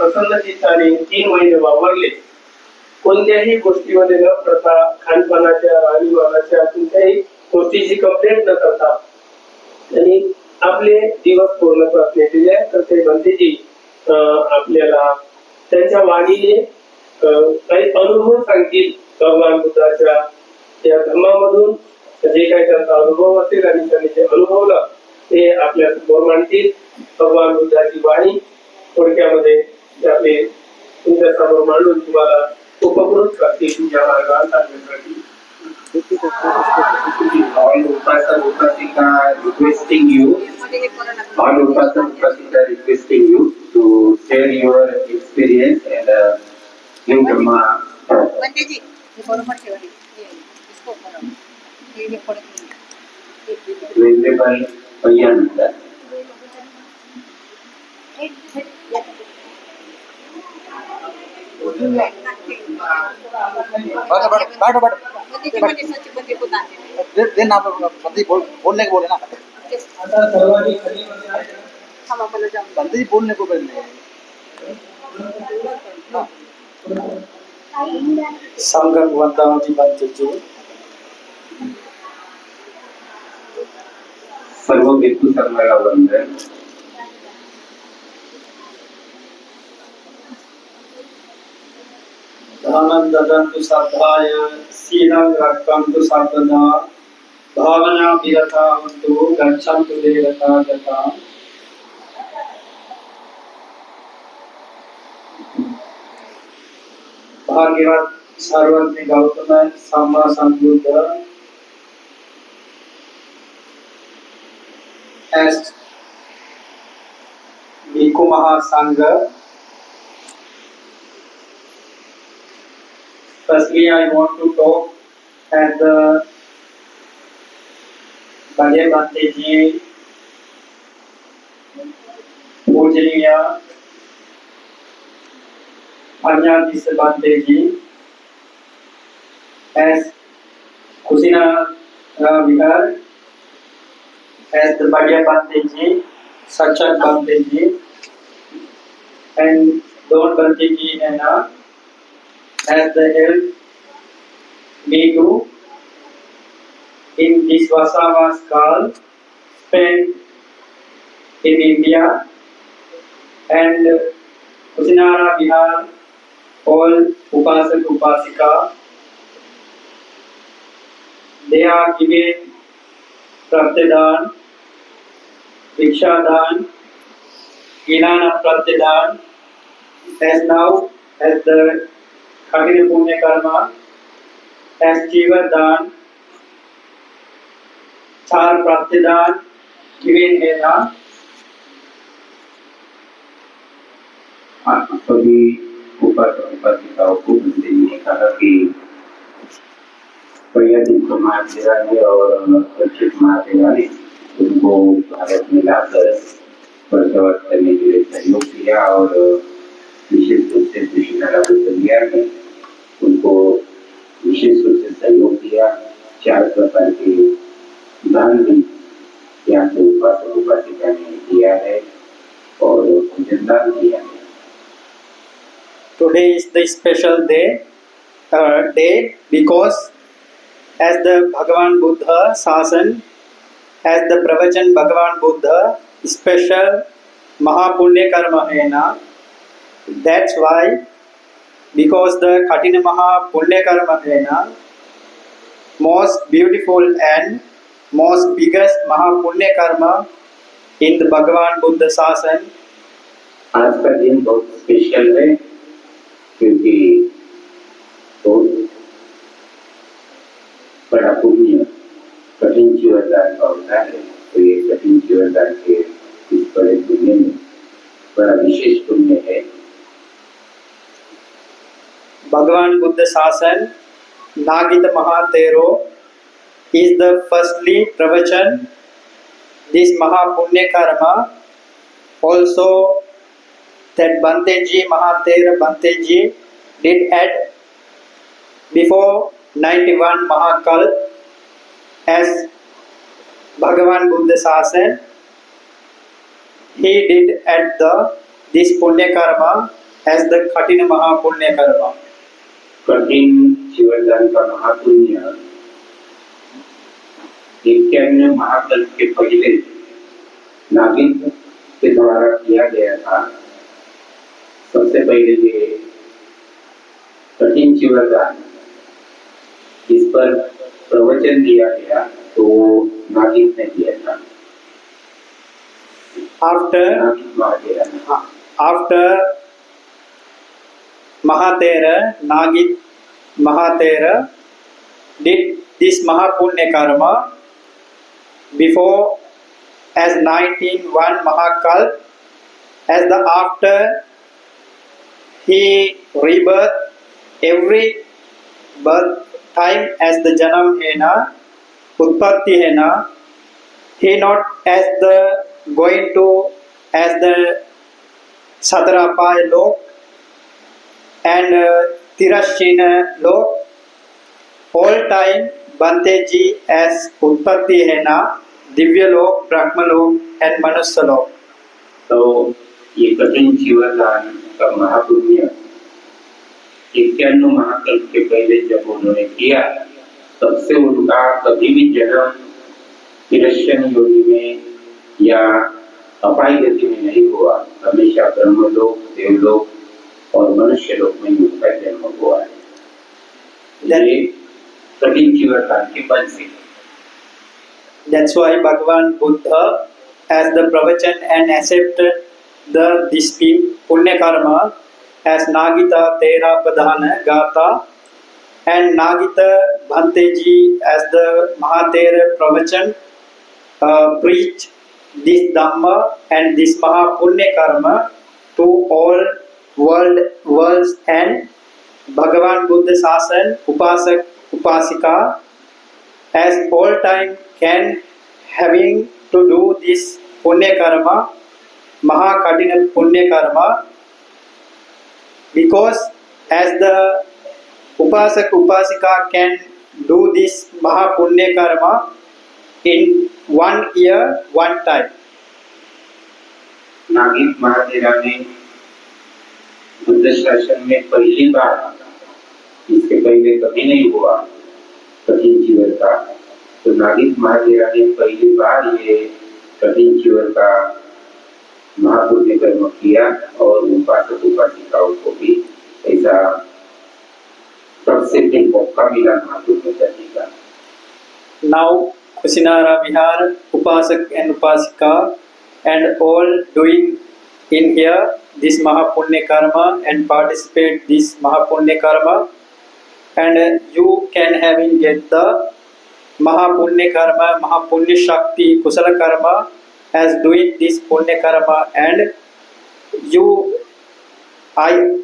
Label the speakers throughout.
Speaker 1: प्रसन्न चित्ताने 3 महिने वावरले, कोणत्याही गोष्टीमध्ये न पडता, खानपानाच्या, राहणीमानाच्या कोणत्याही गोष्टीची कंप्लेंट न करता आणि आपले दिवस पूर्णत्वास नेलेले. तर ते भंतेजी आपल्याला त्यांच्या वाणीने काही अनुभव सांगतील भगवान बुद्धाच्या त्या धर्मामधून, जे काही त्यांचा अनुभव असेल आणि त्यांनी जे अनुभवलं ते आपल्या समोर मांडतील. भगवान बुद्धाची वाणी थोडक्यामध्ये आपले तुमच्या समोर मांडून तुम्हाला उपकृत करतील या मार्गावर चालण्यासाठी.
Speaker 2: All Upasaka Upasika requesting you, all Upasaka Upasika requesting you to share your experience and give Dhamma.
Speaker 3: पंडितजी, ये बरोबर ठेवली. इसको करो. ये रेकॉर्ड करो.
Speaker 2: Venerable Payananda.
Speaker 4: बोलने को बोले ना, बंदे जी बोलने को बोले
Speaker 5: संगम वंदनाजी बनते जी
Speaker 2: सर्व भिक्खू संघाला वंदन.
Speaker 5: दानं ददन्तु श्रद्धाय शीलं रक्षन्तु सर्वदा भावना विरता हन्तु गच्छन्तु देवता गता. भाग्यवत सर्वज्ञ Gautam सम्मा संबुद्ध as Bhikkhu Mahasangha. Firstly, I want to talk at the Bhagye Bhanteji, Pujaniya Anyadis Bhanteji, as Kusina Vihar, as the Bhagye Bhanteji, Sachat Bhanteji, and Don Bhanteji and as the help me to in this Vasavas call spent in India and Kusinara Vihar, all Upasak Upasika, they are given Pratyadan, Dikshadan, Ginana Pratyadan, as now as the Khatini Punya Karma, as Jivadan, Char Pratyadan, given Hena.
Speaker 2: सभी उपासक उपासिकाओं को बंदे ने कहा कि पर्यटन समाज सेवाएं और रक्षित समाज सेवाएं उनको भारत में लाकर बसवास करने के लिए सहयोग किया और विशेष रूप से कृष्णा बुद्धनिया ने उनको विशेष रूप से सहयोग दिया. 4 प्रकार के दान भी यहाँ से उपासक उपासिका ने दिया है और भोजनदान किया है.
Speaker 5: Today is the special day because as the Bhagavan Buddha Sasan, as the Pravachan Bhagavan Buddha special Mahapunya Karma Hena. That's why, because the Katina Mahapunya Karma Hena, most beautiful and most biggest Mahapunya Karma in the Bhagavan Buddha Sasan.
Speaker 2: आज का दिन बहुत special है क्योंकि बहुत बड़ा पुण्य कठिन जीवनदान का होता है. तो ये कठिन जीवनदान के इस बड़े पुण्य में बड़ा विशेष पुण्य है.
Speaker 5: Bhagavan Buddha Sasan, Nagita Mahatero is the firstly pravachan this Mahapunya Karma. Also that Bhanteji, Mahatera Bhanteji did add before 91 Mahakal as Bhagavan Buddha Sasan. He did add this Punya Karma as the Katina Mahapunya Karma.
Speaker 2: कठिन जीवनदान का महापुण्य 91 महाकल्प के पहले नागिन के द्वारा किया गया था। सबसे पहले ये कठिन जीवनदान इस पर प्रवचन दिया गया तो नागिन ने दिया था।
Speaker 5: After Mahatera, Nagit Mahatera did this Mahapunya Karma before as 19 Mahakalp, as the after he rebirth every birth time as the Janam Hena, Utpatti Hena, he not as the going to as the Sadarapaya Lok and Tirashina Lok, all time Banteji as Utpatti Hena, Divya Lok, Brahma Lok and Manusya Lok.
Speaker 2: तो ये कठिन जीवनदान का महापुण्य 91 महाकल्प के पहले जब उन्होंने किया तब से उनका कभी भी जन्म तिरस्चन योनि में या अपाई गति में नहीं हुआ। हमेशा ब्रह्मलोक, देवलोक और मनुष्य लोक में उनका जन्म हुआ है। ये कठिन जीवनदान की फल से।
Speaker 5: That's why Bhagavan Buddha, as the pravachan and accepted this punya karma as Nagita Tera Padhana Gata, and Nagita Bhanteji as the Mahatera pravachan preach this Dhamma and this Mahapunya karma to all worlds, and Bhagavan Buddha Sasan Upasak Upasika as all time can having to do this Punya karma, Mahakatina Punya karma, because as the Upasak Upasika can do this Mahapunya karma in 1 year, 1 time.
Speaker 2: नागिन महातेरा ने बुद्ध शासन में पहली बार, इसके पहले कभी नहीं हुआ कठिन जीवन का, तो नागिन महातेरा ने पहली बार ये कठिन जीवन का महापुण्य कर्म किया और उपासक उपासिकाओं को भी ऐसा सबसे मौका मिला महापुण्य करने का।
Speaker 5: Now Kusinara Vihar, Upasak and Upasika and all doing in here this Mahapunya karma and participate this Mahapunya karma, and you can having get the Mahapunya karma, Mahapunya Shakti, Kusala karma as doing this Punya karma, and I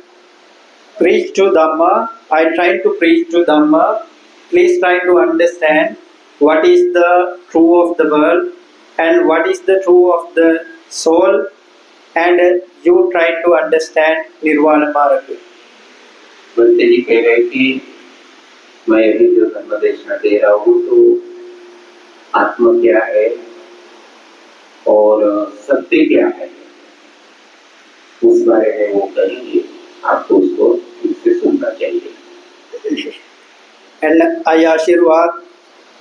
Speaker 5: preach to Dhamma, I try to preach to Dhamma, please try to understand what is the true of the world and what is the true of the soul, and you try to understand Nirvana Marga.
Speaker 2: Bhante जी कह रहे कि मैं अभी जो धर्म देशना दे रहा हूँ तो आत्मा क्या है और सत्य क्या है उस बारे में वो कहेंगे, आपको उसको इससे सुनना चाहिए।
Speaker 5: And I Ashirwad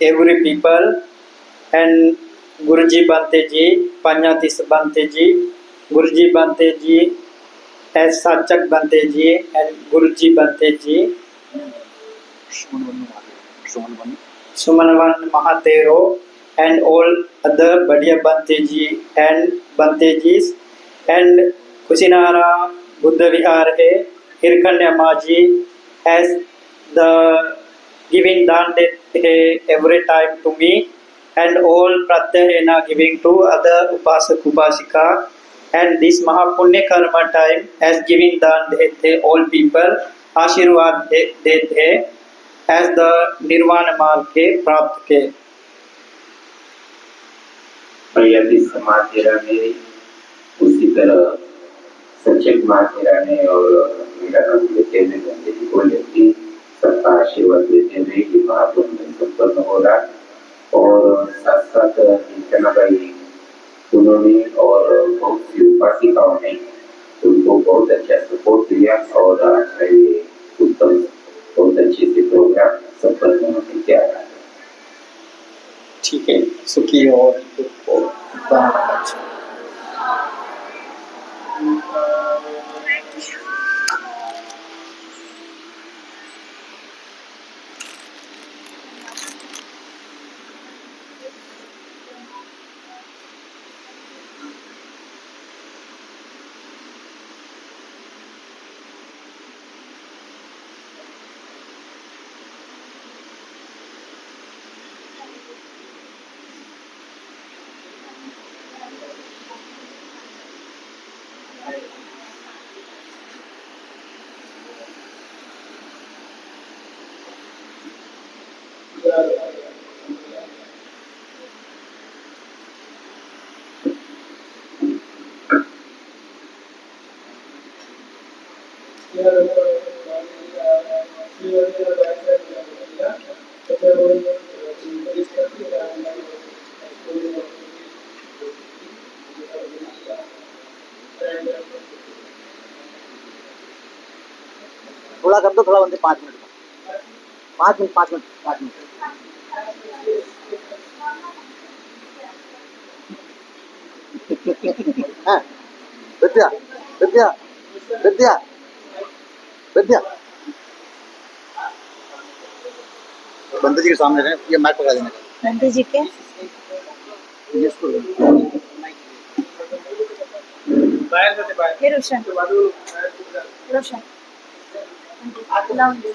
Speaker 5: every people and Guruji Banteji, Panyatis Banteji, Guruji Banteji, as Sachak Banteji and Guruji Banteji, Sumanavan Mahatero and all other Badia Banteji and Bantejis and Kusinara Buddha Vihare, Hirkanya Maji as the giving dan every time to me, and all pratyahena giving to other upasak upasika, and this Mahapunya karma time as giving dan all people Ashirwad dete as the Nirvana marg ke प्राप्त के।
Speaker 2: यदि समाधेरा ने उसी तरह सचक महातेरा ने और मेरा नाम लेते हुए बंदे जी को लेती सबका आशीर्वाद देते हुए कि महापुण्य संपन्न हो रहा, और साथ साथ इतना भाई उन्होंने और बहुत सी उपासिकाओं ने उनको बहुत अच्छा सपोर्ट शुक्रिया और आज का ये उत्तम बहुत अच्छे से प्रोग्राम सफल होने से क्या रहा है।
Speaker 5: ठीक है, सुखी और दुख को धन्यवाद।
Speaker 4: थोड़ा कर दो, थोड़ा बनते 5 मिनट का, 5 मिनट 5 मिनट 5 मिनट। हाँ, विद्या विद्या विद्या विद्या बंदे जी के सामने रहे, ये माइक पकड़ा देना।
Speaker 3: बंटी जी के हे रोशन रोशन लावून दे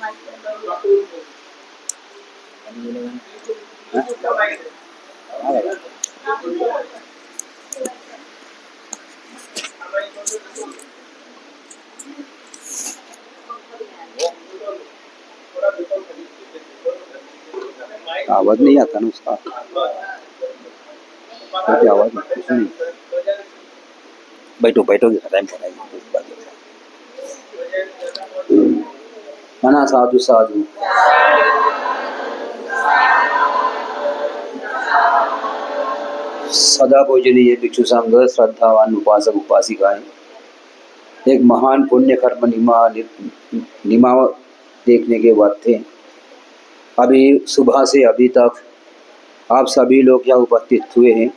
Speaker 6: आवाज नहीं आता ना उसका, क्या आवाज कुछ नहीं। बैठो बैठो टाइम ना। साधु साधु सदा पूजनीय भिक्षु संघ, श्रद्धावान उपासक उपासिकाएं, एक महान पुण्य कर्म निमा देखने के बाद थे। अभी सुबह से अभी तक आप सभी लोग यहाँ उपस्थित हुए हैं,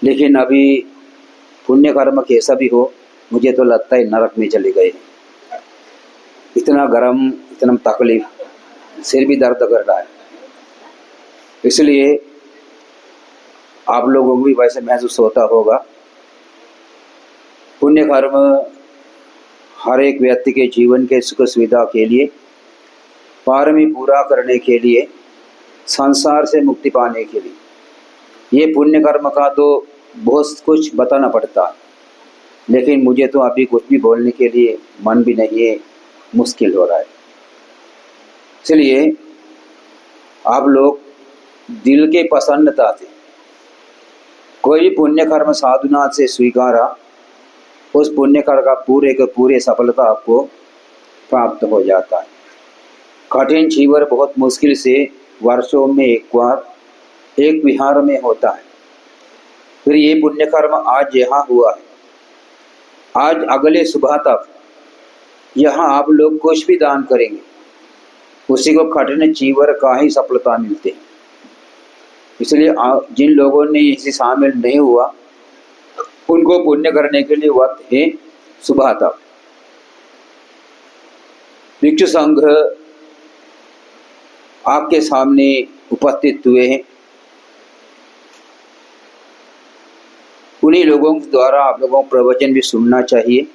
Speaker 6: लेकिन अभी पुण्य कर्म कैसा भी हो, मुझे तो लगता है नरक में चले गए। इतना गरम, इतना तकलीफ, सिर भी दर्द कर रहा है। इसलिए आप लोगों को भी वैसे महसूस होता होगा। पुण्य कर्म हर एक व्यक्ति के जीवन के सुख सुविधा के लिए, पारमी पूरा करने के लिए, संसार से मुक्ति पाने के लिए, ये पुण्य कर्म का तो बहुत कुछ बताना पड़ता है, लेकिन मुझे तो अभी कुछ भी बोलने के लिए मन भी नहीं है, मुश्किल हो रहा है। इसलिए आप लोग दिल के प्रसन्नता से कोई पुण्य कर्म साधुनाथ से स्वीकारा, उस पुण्य कर्म का पूरे के पूरे सफलता आपको प्राप्त हो जाता है। कठिन जीवन बहुत मुश्किल से वर्षों में एक बार एक विहार में होता है। फिर ये पुण्य कर्म आज यहाँ हुआ है। आज अगले सुबह तक यहाँ आप लोग कुछ भी दान करेंगे, उसी को कठिन जीवन का ही सफलता मिलते हैं। इसलिए जिन लोगों ने इसे शामिल नहीं हुआ, उनको पुण्य करने के लिए वक्त है सुबह तक। भिक्षु संघ आपके सामने उपस्थित हुए हैं। उन्हीं लोगों के द्वारा आप लोगों को प्रवचन भी सुनना चाहिए,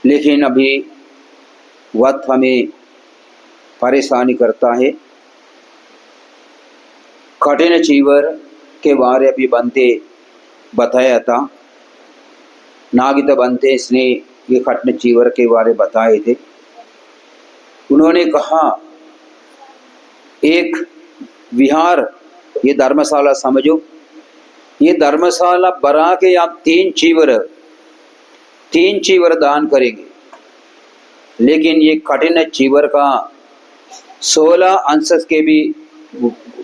Speaker 6: लेकिन अभी वक्त हमें परेशानी करता है। कठिन जीवन के बारे अभी बनते बताया था। नागित बनते इसने ये कठिन जीवन के बारे बताए थे। उन्होंने कहा एक विहार, ये धर्मशाला समझो, ये धर्मशाला बना के आप तीन चीवर दान करेंगे, लेकिन ये कठिन चीवर का 16 अंश के भी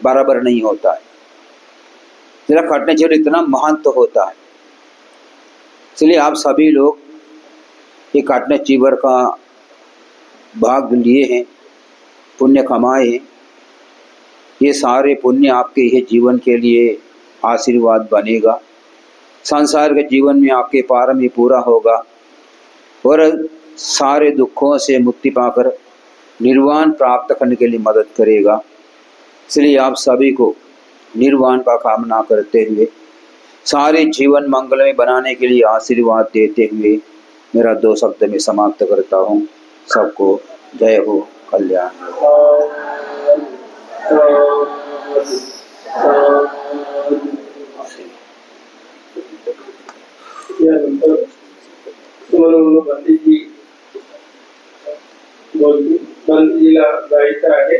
Speaker 6: बराबर नहीं होता है। तेरा कठिन चीवर इतना महान तो होता है। इसलिए आप सभी लोग ये काटने चीवर का भाग लिए हैं, पुण्य कमाए हैं, ये सारे पुण्य आपके ये जीवन के लिए आशीर्वाद बनेगा। संसार के जीवन में आपके पारमी पूरा होगा और सारे दुखों से मुक्ति पाकर निर्वाण प्राप्त करने के लिए मदद करेगा। इसलिए आप सभी को निर्वाण का कामना करते हुए सारे जीवन मंगलमय बनाने के लिए आशीर्वाद देते हुए मेरा 2 शब्द में समाप्त करता हूँ। सबको जय हो, कल्याण हो।
Speaker 1: यानंतर तुम्हाला बंदीजी बोलतील, बंदीजीला जायचं आहे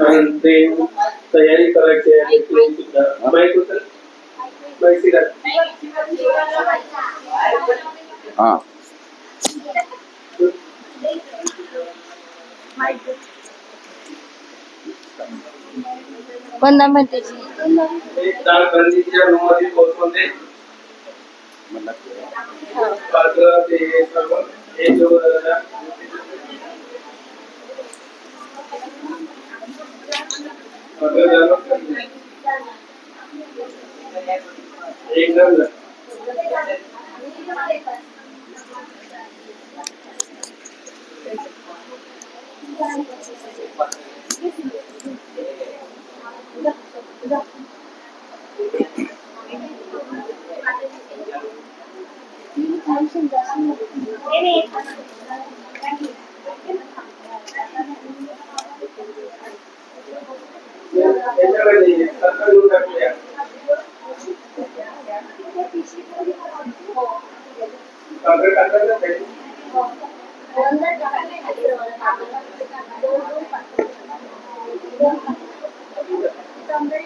Speaker 1: आणि ते तयारी करायची आहे ते सुद्धा माहित होतं माहिती का?
Speaker 6: हाँ
Speaker 3: वंदना म्हणते
Speaker 1: एक तार बंदीच्या रूम मध्ये पोहोचून ते पात्र ते सर्व हे जो एक जण याच्याकडे सरकार घेऊन टाकूया कागद टाकायचं पाहिजे
Speaker 3: अंदर